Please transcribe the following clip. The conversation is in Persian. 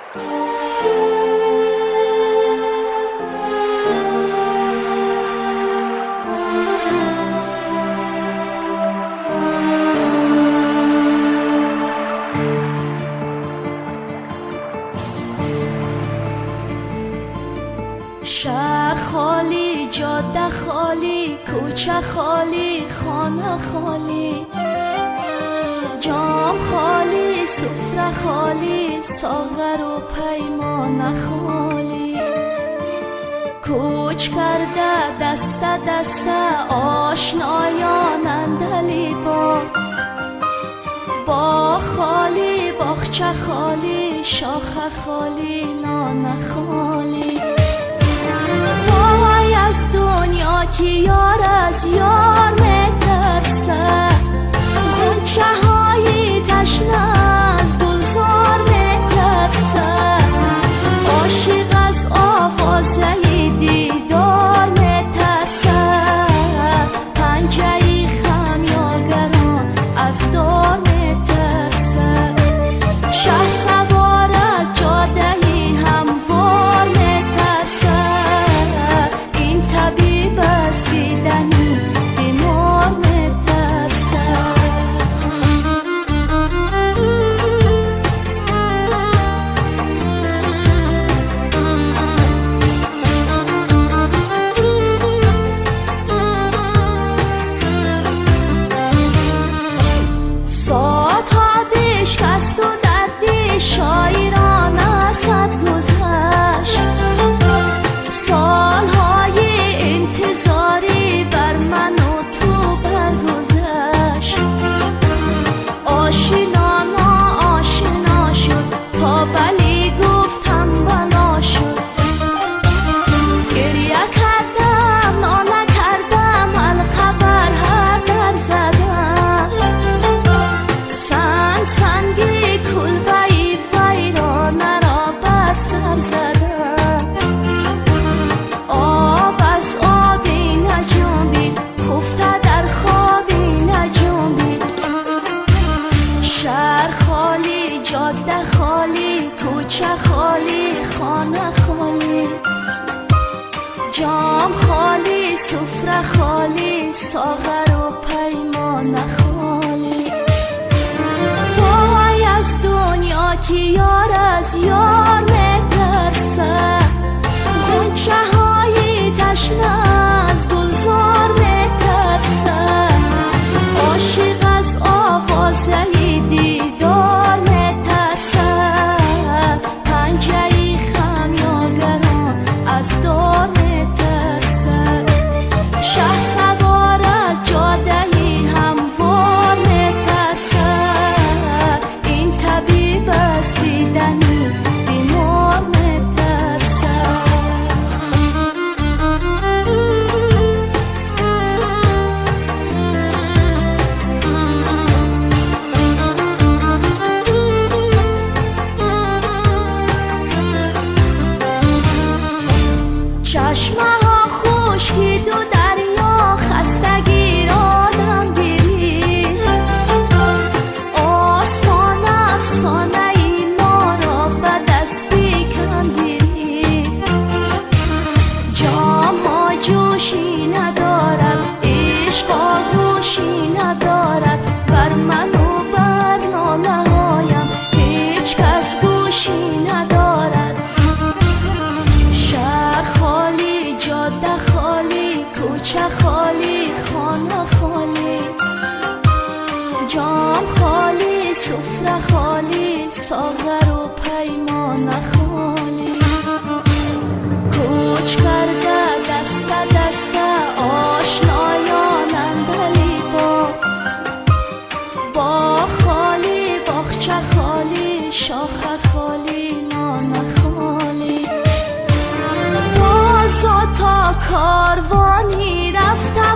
شهر خالی، جاده خالی، کوچه خالی، خانه خالی، جام خالی، سفره خالی، ساغر و پیمانه خالی. کوچ کرده دسته دسته آشنایان اندلی با خالی، باغچه خالی، شاخه خالی، لانه خالی. وای از دنیا که یار از یار میترسه، غنچه های تشنه از گلزار میترسه، عاشق از آوازه دیدار میترسه، پنجه خمیازگران از دار میترسه، شه سوار از جاده هموار میترسه، این طبیب از دیدنی بیمار میترسه. ساعتها بشکست و دردی شاعرانه صد گذشت، سالهای انتظاری بر من و تو برگذشت، آشنا ناآشنا شد تا بلی گفتم بلا شد، گریه کردم ناله کردم حلقه بر هر در زدم، سنگی کلبه‌ای ویرانه را بر سر زدم، آب از آبی نجنبید خفته در خوابی نجنبید، شهر خالی، جاده خالی، کوچه خالی، خانه خالی، جام خالی، سفره خالی، ساغر و پیمانه خالی. وای از دنیا که یار از یار میترسه، غنچه های تشنه از گلزار میترسه، عاشق از آوازه دیدار میترسه، پنجه خمیازگران از دار میترسه، شه سوار از جاده هموار میترسه، این طبیب از دیدنی بیمار میترسه. چشمه ها خشکید و دریا خستگی را آدم گرفت، آسمان افسانه ای ما را به دستی کم گرفت، جام ها جوشی ندارد، عشق آغوشی ندارد، بر من و بر ناله هایم هیچ کس گوشی ندارد، شهر خالی، جاده خالی، کوچه خالی، خانه خالی، جام خالی، سفره خالی، ساغر و پیمانه خالی. کوچ کرده دسته دسته آشنایان اندلی با خالی، باغچه خالی، شاخه خالی، لانه خالی. تا کاروانی رفته